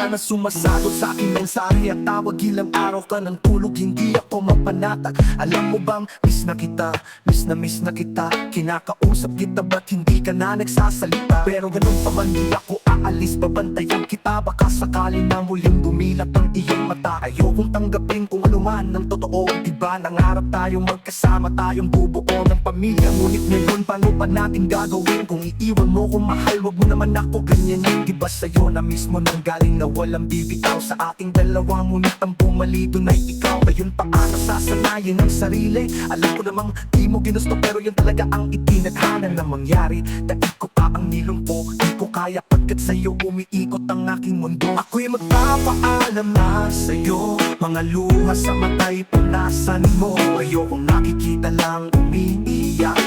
sana sumasagot sa aking mensahe at tawag. Ilang araw ka ng tulog, hindi ako mapanatag. Alam mo bang miss na kita, miss na kita. Kinakausap kita ba't hindi ka na nagsasalita? Pero ganun pa man di ako aalis, babantayan kita. Baka sakali na muling dumilat ang iyong mata. Ayokong tanggapin kung ano man ang totoo. Diba nangarap tayong magkasama, tayong bubuo ng pamilya. Ngunit ngayon paano pa natin gagawin? Kung iiwan mo kung mahal, wag mo naman ako ganyan. Diba sa'yo na mismo nang galing na walang bibitaw sa ating dalawa? Ngunit ang bumali doon ay ikaw. Ngayon paano sasanayin ang sarili? Alam ko namang di mo ginusto, pero yun talaga ang itinadhana na mangyari. Dahil ko pa ang nilumpo, di ko kaya pagkat sa'yo umiikot ang aking mundo. Ako'y magpapaalam na sa'yo, mga luha sa mata'y punasan mo. Ayokong nakikita lang umiiyak,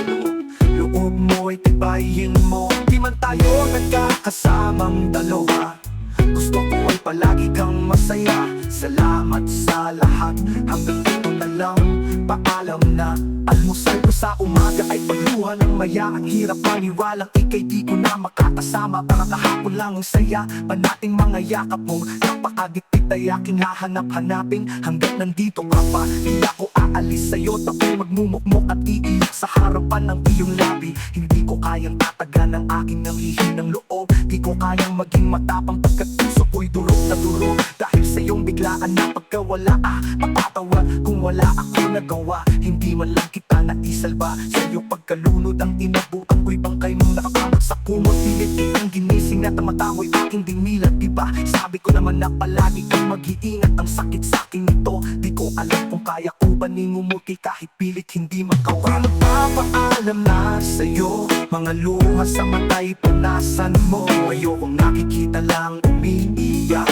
loob mo'y tibayin mo. Di man tayo nagkakasamang dalawa, gusto ko ay palagi kang masaya. Salamat sa lahat, hanggang dito na lang, paalam na. Almusal ko sa umaga ay pagluha ng maya. Ang hirap maniwalang ika'y di ko na makakasama. Parang kahapon lang ang saya pa nating mga yakap mong napakagipit ay aking hahanap-hanapin. Hanggang nandito ka pa, di ako aalis sa'yo. Ako'y magmumukmok at iiyak sa harapan ng iyong labi. Hindi ko kayang tatagan ang aking nanghihinang loob. Di ko kayang maging matapang pagkat puso ko'y durog na durog. Dahil sa iyong biglaan na pagkawala, mapatawa kung wala ako nagawa. Hindi man lang kita naisalba, sa'yo pagkalunod ang inabutan ko'y bangkay mong nakakamot sa kumot. Pilit kitang ginising na tamatamoy aking dinilat. Diba sabi ko naman na palagi kang mag-iingat? Ang sakit sa'kin ito, di ko alam kung kaya ko ba nimumuti kahit pilit hindi makawa. Magpapaalam na sa'yo, mga luha sa mata'y punasan mo. Ayokong nakikita lang umiiyak,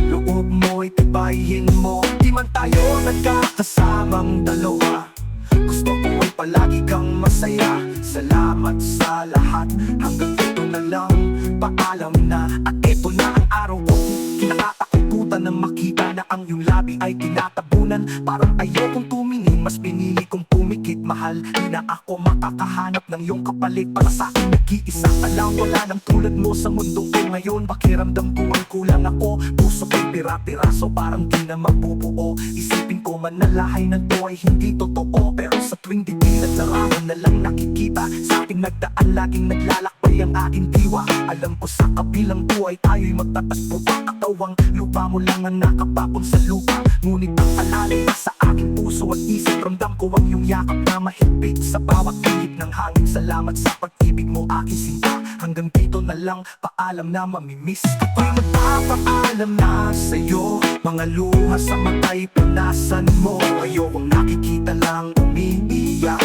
loob mo'y tibayin mo. Di man tayo nagkakasamang dalawa, gusto ko ay palagi kang masaya. Salamat sa lahat, hanggang dito na lang, paalam na. At ito na ang araw ko, kinakatakutan na makita na ang iyong labi ay tinatabunan. Parang ayokong tumingin, mas pinili kong pumikit. Mahal, di na ako makakahanap ng iyong kapalit. Para sa akin nag-iisa ka lang, wala nang tulad mo sa mundong ko ngayon. Pakiramdam ko ang kulang ako, puso ko'y pira-piraso, parang di na mabubuo. Isipin ko man na lahay na to ay hindi totoo, pero sa tuwing didilat larawan na lang nakikita. Sa ating nagdaan laging naglalakbay ang aking diwa. Alam ko sa kabilang buhay tayo'y magtatagpo pa. Katawang lupa mo lang ang nakapapon sa lupa. Ngunit ang alalay pa sa aking puso at isip. Ramdam ko ang iyong yakap na mahigpit sa bawat ihip ng hangin. Salamat sa pag-ibig mo aking sinta. Hanggang dito na lang, paalam na, mamimiss. Ako'y magpapaalam na sa'yo, mga luha sa mata'y punasan mo. Ayokong nakikita lang umiiyak,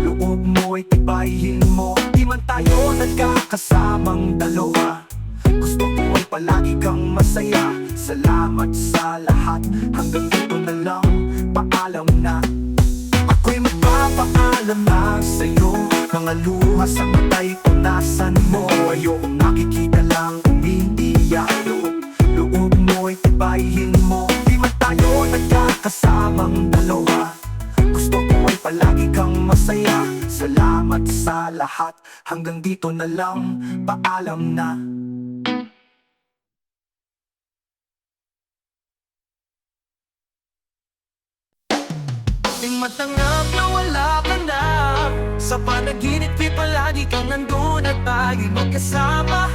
loob mo'y tibayin mo. Di man tayo nagkakasamang dalawa, gusto ko ay palagi kang masaya. Salamat sa lahat, hanggang dito na lang, paalam na. Ako'y magpapaalam na sa'yo, mga luha sa mata'y punasan mo. Ayokong nakikita lang umiiyak, loob mo'y tibayin mo. Di man tayo nagkakasamang dalawa, gusto ko ay palagi kang masaya. Salamat sa lahat, hanggang dito na lang, paalam na. Ating matangap na wala ka na, sa panaginip di palagi kang nandun at tayo'y magkasama.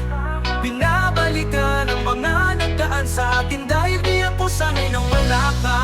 Binabalikan ang mga nagdaan sa atin dahil di ako sanay nang wala ka.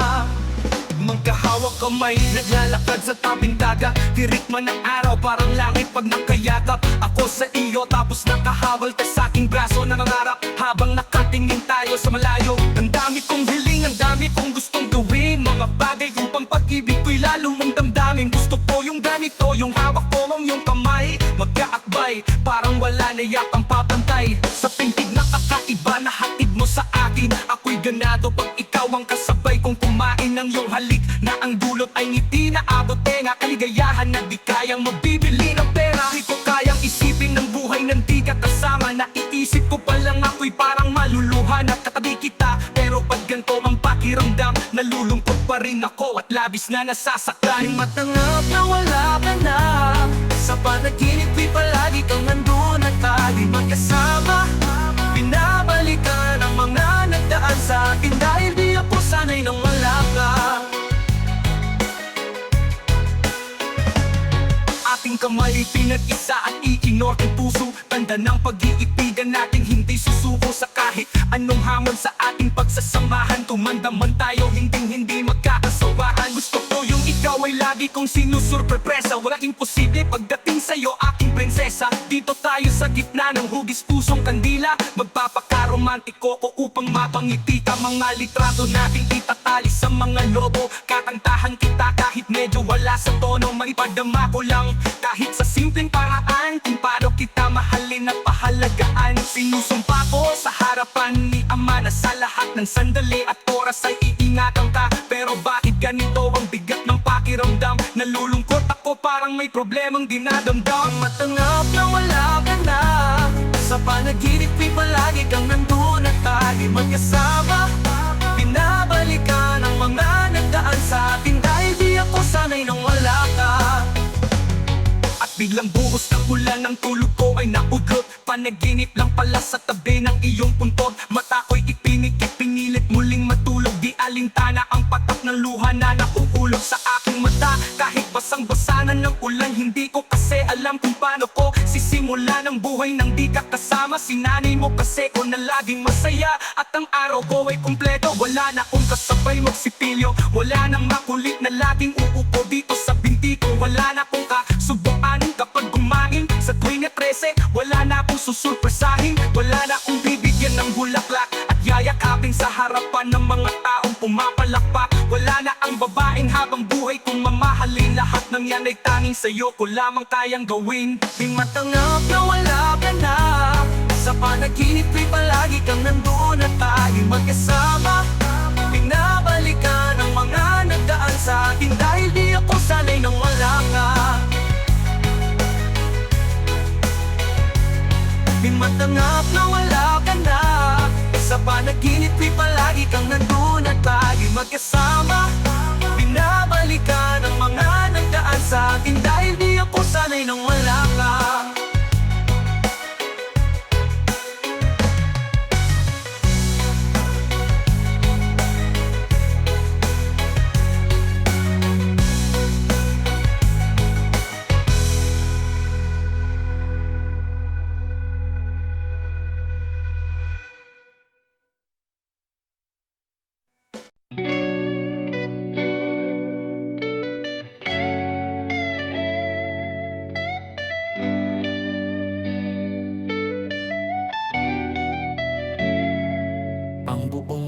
Magkahawak kamay, naglalakad sa tabing dagat. Tirik man ng araw, parang langit pag nakayakap. Ako sa iyo, tapos nakahabol ka sa aking braso. Nangangarap habang nakatingin tayo sa malayo. Ang dami kong hiling, ang dami kong gustong gawin. Mga bagay upang pag-ibig ko'y lalo mong damdamin. Gusto ko yung ganito, yung hawak ko ang iyong kamay. Magkaakbay, parang wala na yakang papantay. Sa pintig na kakaiba na hatid mo sa akin, ako'y ganado pag ikaw ang kasabay kong kumain ng iyong halik. Na ang dulot ay ngiti na abot tenga, kaligayahan na di kayang mabibili ng pera. Di ko kayang isipin ng buhay nang di ka kasama. Naiisip ko pa lang ako'y parang maluluha na katabi kita. Pero pag ganito ang pakiramdam, nalulungkot pa rin ako at labis na nasasaktan. Yung matangap na wala ka na, sa panaginip ko'y palagi kang nandun at tayo'y magkasama. Binabalikan ang mga nagdaan sa akin dahil di ako sanay nang wala ka. Ating kamay pinag-isa at i-ignore ang puso. Tanda ng pag-iipigan natin hindi susuko sa kahit anong hamon sa ating pagsasamahan. Tumanda man tayo hindi magkakasawahan. Gusto ko yung ikaw ay lagi kong sinusurpresa. Walang imposible pagdating sa'yo aking prinsesa. Dito tayo sa gitna ng hugis pusong kandila. Magpapaka-romantiko ko upang mapangiti ka. Mga litrato nating itatali sa mga lobo. Kakantahan kita kahit medyo wala sa tono. Maipadama ko lang kahit sa simpleng paraan kung paano kita mahalin at pahalagaan. Sinusumpa ko sa harapan ni Ama na sa lahat ng sandali at oras ay iingatan ka. Pero bakit ganito ang bigat ng pakiramdam? Nalulungkot ako parang may problemang dinadamdam. Matangap na wala ka na, sa panaginip ay palagi kang nandun at tayo magkasama. Binabalikan ang mga nagdaan sa atin dahil di ako sanay nang wala ka. Biglang buhos ng ulan ng tulog ko ay naudlot. Panaginip lang pala sa tabi ng iyong puntod. Mata ko'y ipinikit, pinilit muling matulog. Di alintana ang patak ng luha na nakukulog sa aking mata. Kahit basang-basanan ng ulan, hindi ko kasi alam kung paano ko sisimula ng buhay nang di ka kasama. Sinanay mo kasi ko na laging masaya at ang araw ko ay kumpleto. Wala na akong kasabay magsipilyo, wala nang makulit na laging uupo dito sa binti ko. Wala na akong kasubuan kapag kumain sa tuwing 13, wala na akong susurpresahin. Wala na akong bibigyan ng bulaklak at yayakapin sa harapan ng mga taong pumapalakpak. Wala na ang babaeng habang buhay kong mamahalin. Lahat ng yan ay tanging sa'yo ko lamang kayang gawin. Di matangap na wala ka na, sa panaginip ay palagi kang nandun at tayo magkasama. Binabalikan ang mga nagdaan sa atin dahil di ako sanay nang wala ka. Di matangap na wala ka na, sa panaginip ay palagi kang nandun at tayo magkasama. Binabalikan ang mga nagdaan sa atin dahil di ako sanay nang wala ka.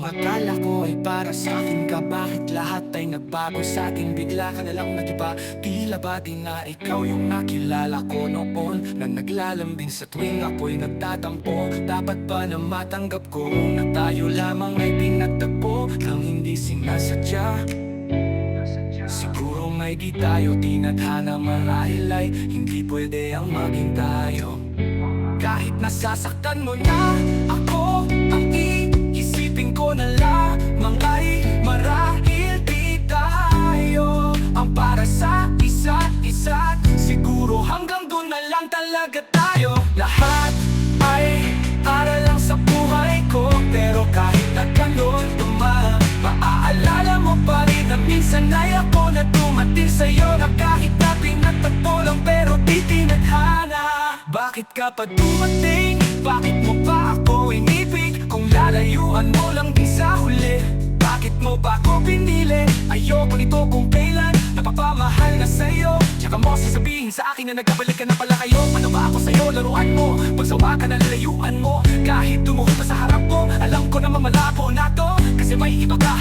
Akala ko ay para sa akin ka, bakit lahat ay nagbago sa akin? Bigla ka nalang nagiba, tila ba di na ikaw yung nakilala ko noon na naglalambing sa tuwing ako'y nagtatampo. Dapat ba na matanggap ko na tayo lamang ay pinagtagpo nang hindi sinasadya? Siguro may di tayo tinadhana, marahil ay hindi pwede ang maging tayo. Kahit nasasaktan mo na ako, ang iisipin ko na lamang ay marahil di tayo ang para sa isa't isa. Siguro hanggang doon na lang talaga tayo. Lahat ay para lang sa buhay ko, pero kahit na ganun maaalala mo pa rin na minsan ay ako na dumating sa'yo, na kahit na pinagtagpo lang pero di tinadhana. Bakit ka pa dumating? Bakit mo pa ako inibig? Kung lalayuan mo lang din sa huli, bakit mo ba ako pinili? Ayoko nito kung kailan napapamahal na sa'yo. Tsaka mo sasabihin sa akin na nagkabalik ka na pala kayo. Ano ba ako sa'yo? Laruan mo, pagsawa ka na lalayuan mo. Kahit tumuhod pa sa harap ko, alam ko naman malabo na to, kasi may iba ka.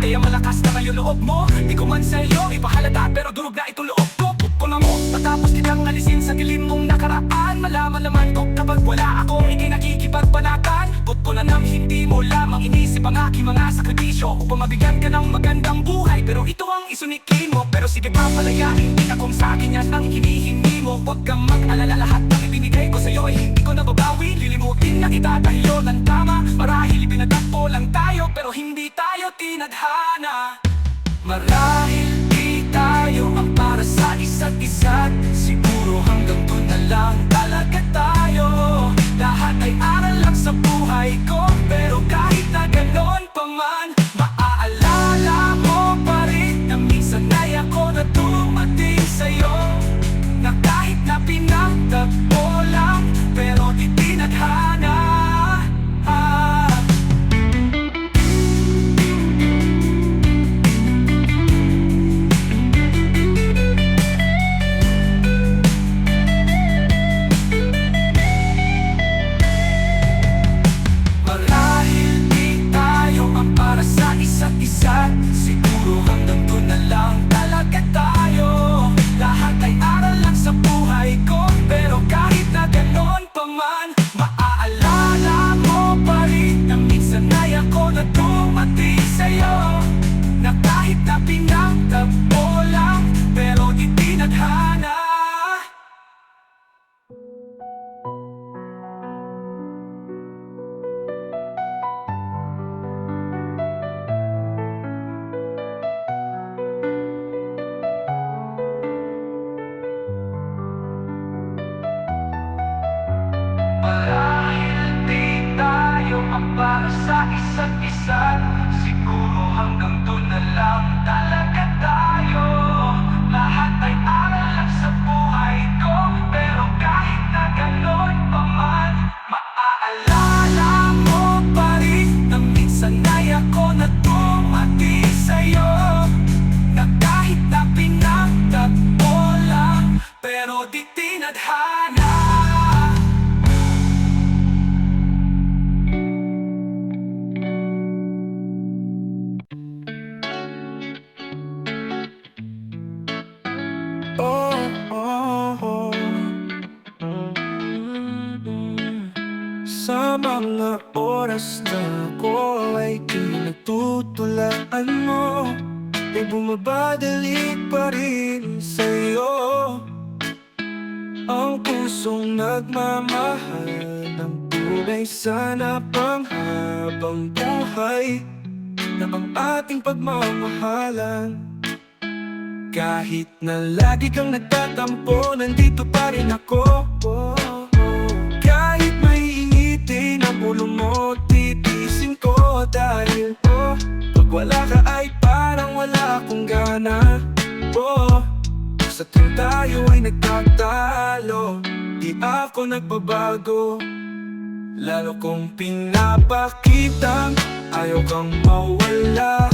Kaya malakas na ngayon loob mo. Di ko man sa'yo ipahalata, pero durog na itong loob ko. Ko na mo, matapos kitang alisin sa dilim mong nakaraan. Malaman naman ko kapag wala ako, hindi nakikipagbanatan. But ko na nang hindi mo lamang inisip ang aking mga sakripisyo upang mabigyan ka ng magandang buhay. Pero ito ang isunikin mo, pero sige pa palayain kita kung sa akin yan ang hinihingi mo. Huwag kang mag-alala, lahat ng ibinigay ko sa'yo ay hindi ko nababawi. Lilimutin na kita dahil yun ang tama. Marahil ibinagtakpo lang tayo, pero hindi tayo tinadhana. Marahil di tayo ang para sa isa't isa. Siguro hanggang doon na lang talaga tayo. Lahat ay aral lang sa buhay ko, pero kahit na ganun sa mga oras na ako ay pinagtutulaan mo, ay bumabadalik pa rin sa'yo ang pusong nagmamahal ng tunay sana panghabang buhay na ang ating pagmamahalan. Kahit na lagi kang nagtatampo, nandito pa rin ako. Kahit maiinitin ang ulo mo, titiisin ko dahil pag wala ka ay parang wala akong gana. Sa tuwing tayo ay nagtatalo, di ako nagbabago. Lalo kong pinapakitang ayaw kang mawala.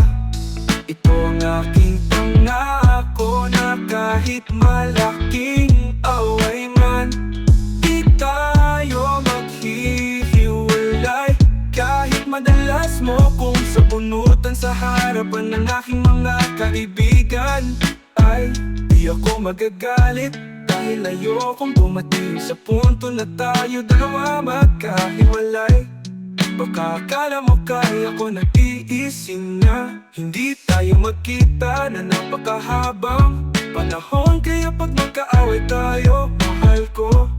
Ito ang aking pangako na kahit malaking away man, di tayo maghihiwalay. Kahit madalas mo kong sabunutan sa harapan ng aking mga kaibigan, ay di ako magagalit dahil ayokong dumating sa punto na tayo dalawa magkahiwalay. Baka akala mo kaya ko nag-iising na hindi tayo magkita na napakahabang panahon. Kaya pag magkaaway tayo, mahal ko,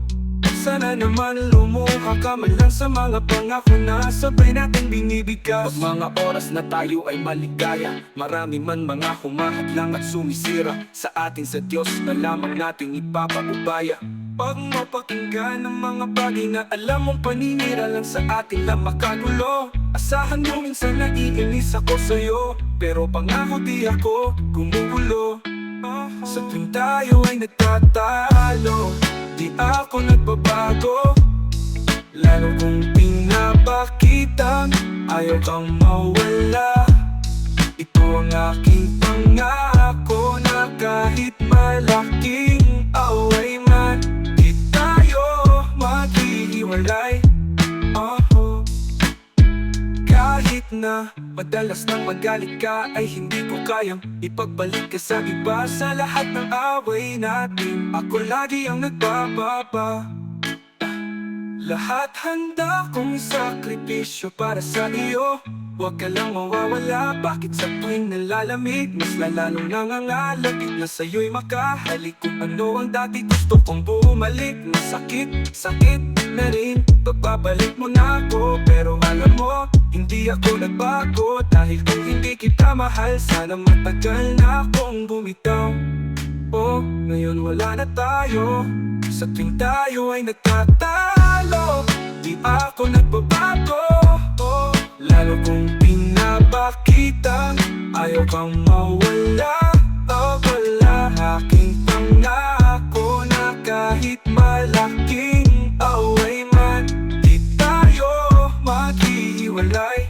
sana naman lumuha ka man lang sa mga pangako na sabay natin binibigkas. Pag mga oras na tayo ay maligaya, marami man mga humahadlang at sumisira sa atin, sa Diyos na lamang natin ipapaubaya. Pag mapakinggan ng mga bagay na alam mong paninira lang sa atin na makagulo, asahan mo minsan naiinis ako sa'yo, pero pangako di ako gumugulo. Sa tuwing tayo ay nagtatalo, di ako nagbabago. Lalo kong pinapakitang ayaw kang mawala. Ito ang aking pangako na kahit malaking away man, di tayo maghihiwalay. Kahit na madalas nang magalit ka, ay hindi ko kayang ipagbalik ka sa iba. Sa lahat ng away natin, ako lagi ang nagbababa. Lahat handa kong sakripisyo para sa iyo. Huwag ka lang mawawala. Bakit sa tuwing nalalamig, mas lalalong nangangalapit na sa'yo'y makahalik? Kung ano ang dati gusto kong bumalik, masakit, sakit na rin pagbabalik mo na ako. Pero alam mo, hindi ako nagbago. Dahil kung hindi kita mahal, sana matagal na akong bumitaw. Ngayon wala na tayo. Sa tuwing tayo ay nagtatalo, di ako nagbabago. Lalo kong pinapakitang ayaw kang mawala. Wala aking pangako na kahit malaking away man, di tayo maghihiwalay.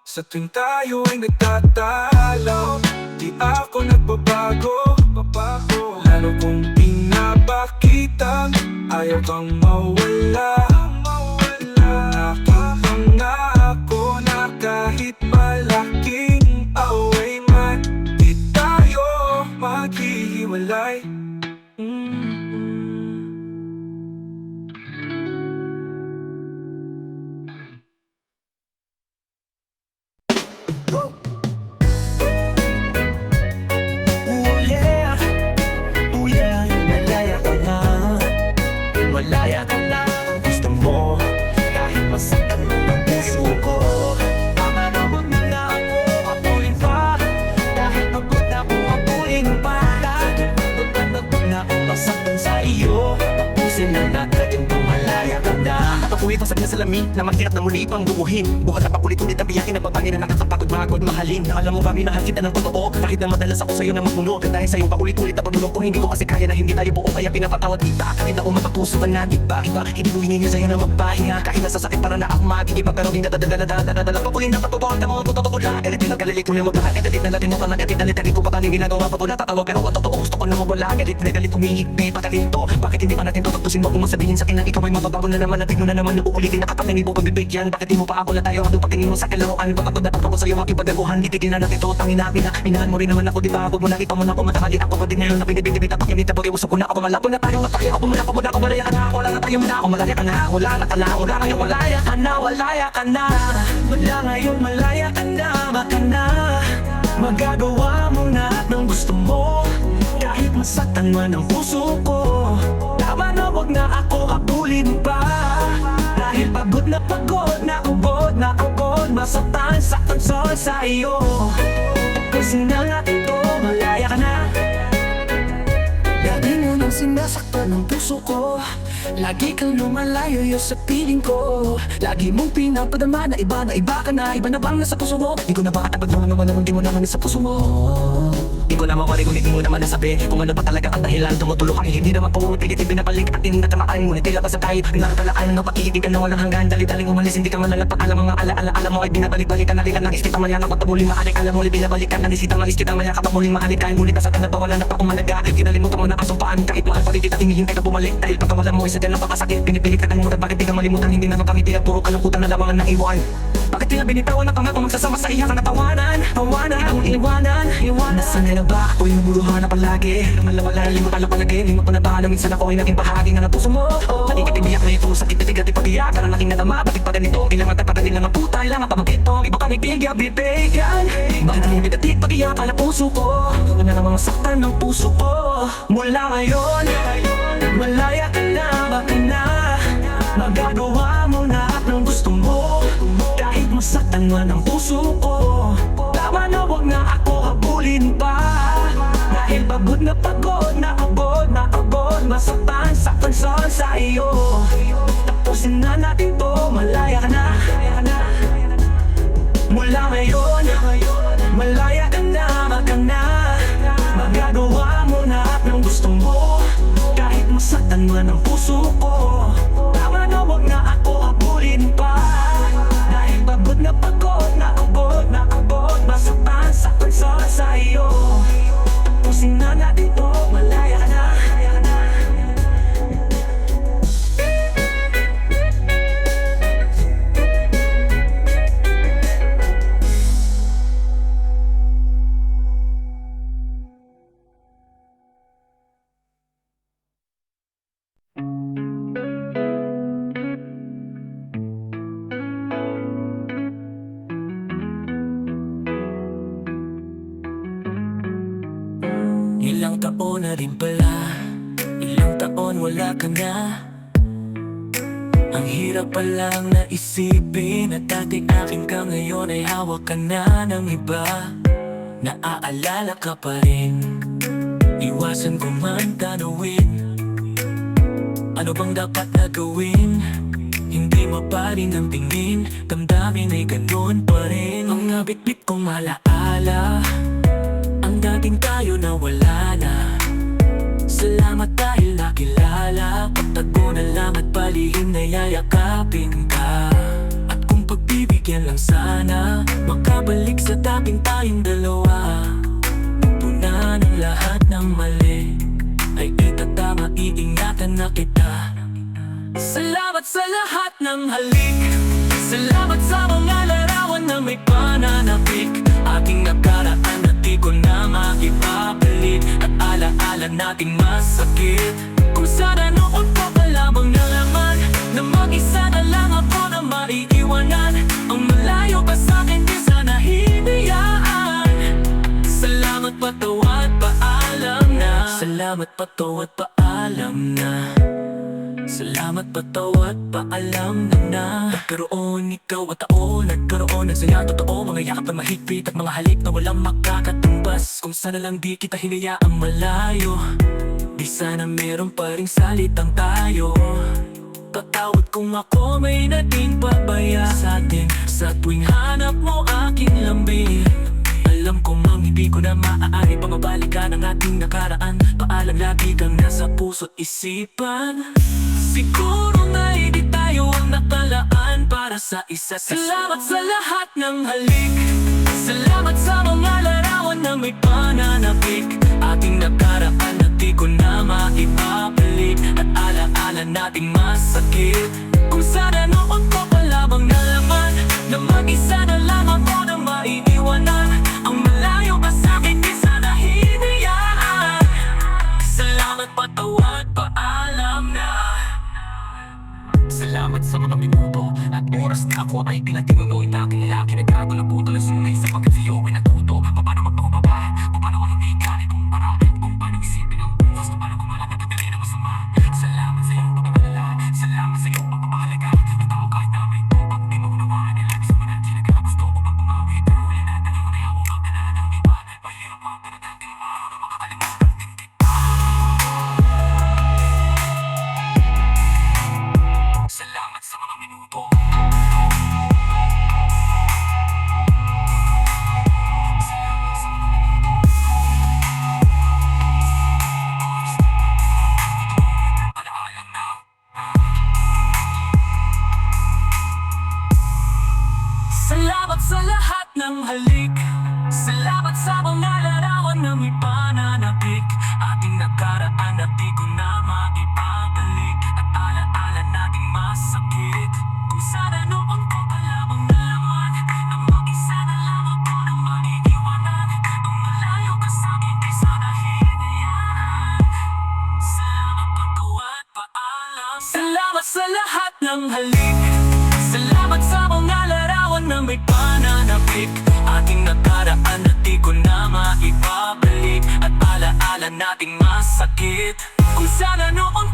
Sa tuwing tayo ay nagtatalo, di ako nagbabago. Lalo kong pinapakitang ayaw kang mawala. Aking pangako na kahit malaking away man, di tayo maghihiwalay. Malaya ka na, gusto mo kahit masaktan ng puso ko. Tama na, huwag mo na ako apuin pa. Dahil pagod na ako apuin pa. Dahil pagod na ako masaktan sa iyo. Tapusin na natin kung malaya ka na. At ako'y pasag na salamin na magkirap na muli pang bubuhin. Buhat na pakulit-ulit ang biyakin ng pagpangin na nakakapagod mahalin. Na alam mo ba, minahal kita ng totoo. Kahit na madalas ako sa'yo na magmuno. Dahil sa'yong pakulit-ulit na pagmuno ko, hindi ko kasi kaya na hindi tayo buo. Kaya pinapatawad kita. Kahit ako matapuso ka na, diba? Hindi ko hiningi sa'yo na magpahinga. Kahit nasasakit para na ako magigipag. Pero di nadadala papunin na pagpapawag na mga totoo lang. Edit na galit ko na maglahat. Edit na natin mo ka na edit na litin ko pa paling ginagawa pa po natatawag. Pero ang totoo gusto ko na mawala. Edit na galit humihigpit patalin to. Bakit hindi pa natin tututusin mo kung masabihin sa'kin na ikaw ay mababago na naman at tigno na naman noon. uulitin na kapag nangibo pagbibigyan. Bakit di mo pa ako na tayo ang pagtingin mo sa kalaruan? Pagkakod na ako sa'yo makipagdaguhan. Itigil na natin to, tangin na minahan mo rin naman ako, di ba? Huwag mo nakita mo na ako matamali ako pa din ngayon na pinibigibit at pakinita. Pag-iusap ko na ako, malabo na tayo. Napaki ako muna ako, malaya ka na. Wala na tayo muna ako, malaya ka na. Wala na ka na, wala ngayon, malaya ka na. Walaya ka na, wala ngayon, malaya ka na. Baka na magagawa mo na ng gusto mo, kahit masaktan man ang puso ko. Tama na, wag na ako habulin pa, dahil pagod na ubod, masaktan, saktan sa iyo. Kasi na natin to, malaya ka na. Dati mo nang sinasaktan ng puso ko, lagi kang lumalayo sa piling ko. Lagi mong pinapadama na iba ka na. Iba na bang nasa puso mo? Di ko na ba katagad mo naman, di mo naman nasa puso mo. Di ko na mawari kung hindi mo naman nasabi kung ano ba talaga ang dahilan. Tumutulong kang hindi naman po pilit binabalik at tinatamaan. Ngunit tila pa sa tayo pinakatalaan ng pag-ibig na walang hanggan. Dali-daling umalis, hindi ka malalagpak. Alam mga ala mo ay binabalik-balikan. Nalikan ng iskit ang mayanak at muling maalik. Alam mo ulit binabalikan, nanisitang ang iskit ang mayakap at muling maalik. Kahit ngunit nasatan na pa wala na pa kumalaga. Kinalimutan mo na kasumpaan kahit mahal paligid at hinihintay ka bumalik. Dahil pagkawalan mo ay sadya ng pakasakit. Pinipilit ka kalimutan, bakit di ka malimutan? Hindi na mapangiti at puro kalungkutan na lamang ang naiwan. Bakit tila binitawan na pangako magsasama sa iyak na tawanan? Ang iwanan. Nasanay na ba ako'y nabuluhan na palagi? Namalawala, limutan na palagi. Hindi mo pa nabahala, minsan ako ay naging bahagi na ng puso mo. Naikipiniyak na ito, sakit na tigat ipag-iyak. Karang naking nadama, bakit pa ganito? Kailangan tapatin lang ang puta, kailangan pa magkito. Iba ka bibigyan. Bakit ang ibig at pag-iyak na puso ko? Gawin na namang saktan ng puso ko. Mula ngayon, malaya ka na, baka na magagawa mo na at ng gusto mo, kahit masaktan man ang puso ko. Tama na, wag na ako habulin pa, dahil pagod na abod, masaktan, saktan sa iyo. Tapusin na natin to, malaya ka na. Mula ngayon, malaya ka na, baka na magagawa mo na at ng gusto mo, kahit masaktan man ang puso ko. Tama na, wag na ako habulin pa, dahil pagod na abod, masaktan, saktan sa iyo. Tapusin na natin to, malaya ka na. Ilang taon na rin pala, ilang taon wala ka na. Ang hirap palang naisipin na dati akin ka, ngayon ay hawak ka na ng iba. Naaalala ka pa rin, iwasan ko man tanawin. Ano bang dapat na gawin? Hindi maparin ang tingin, damdamin ay ganun pa rin. Mga bitbit kong malaala, ang dating tayo na wala na. Salamat dahil nakilala, pagtago na lang at palihim na yayakapin ka. At kung pagbibigyan lang sana, makabalik sa dating tayong dalawa. Punan ang lahat ng mali, ay itatama, iingatan na kita. Salamat sa lahat ng halik, salamat sa mga larawan na may pananapik. Ating nakaraan na di ko na makipabalik, at alaala nating masakit. Kung sana noon pa lamang nalaman na mag-isa na lang ako na maiiwanan. Ang malayo pa sa'kin di sana hinayaan. Salamat, patawad, paalam na. Salamat, patawad, paalam na. Salamat, patawad, paalam na. Nagkaroon ikaw at ako, nagkaroon ng saya totoo. Mga yakap na mahigpit at mga halik na walang makakatumbas. Kung sana lang di kita hinayaang malayo, di sana meron pa ring salitang tayo. Patawad kung ako may naging pabaya sa'tin. Sa tuwing hanap mo aking lambing, alam ko mang hindi ko na maaari pang mabalikan ang ating nakaraan. Paalam, lagi kang nasa puso't isipan. Siguro na hindi tayo ang nakalaan para sa isa't isa. Salamat sa lahat ng halik, salamat sa mga larawan na may pananapik. Ating nakaraan na di ko na maipabalik, at alaala nating masakit. Kung sana noon puso ay tinatinuloy na aking lalaki. Nagkago na puto ng sunay sa pagkat sa'yo ay natuto. Paano magpapababa, paano ako lumikali kung para, kung paano isipin ang bukas, kung paano kumalat at pagdali na masama. Salamat sa iyong pagkakalala, salamat sa iyong pagpapahalaga. Ang tao kahit na may tupag, di mo unawaan, ilagay sa manansin. Nagkakagusto ko pang bumawi, pero wala na, dahil mo na hawak ang kalala ng iba. Mahirap mga pero dati mo araw na makakalimutan din kita. Salamat sa mga minuto. Salamat sa lahat ng halik. Salamat sa mga larawan na may pananabik. Ating nakaraan na di ko na maipabalik. At alaala nating masakit. Kung sana noon ko pa lamang nalaman na mag-isa na lamang ko na maniiwanan. Kung malayo ka sa'kin ay sana hinayaan. Salamat pagkawa't paalam. Salamat sa lahat ng halik. Salamat sa mga larawan na may pananabik. Ating nakaraan na di ko na maipabalik. At alaala nating masakit. Kung sana noon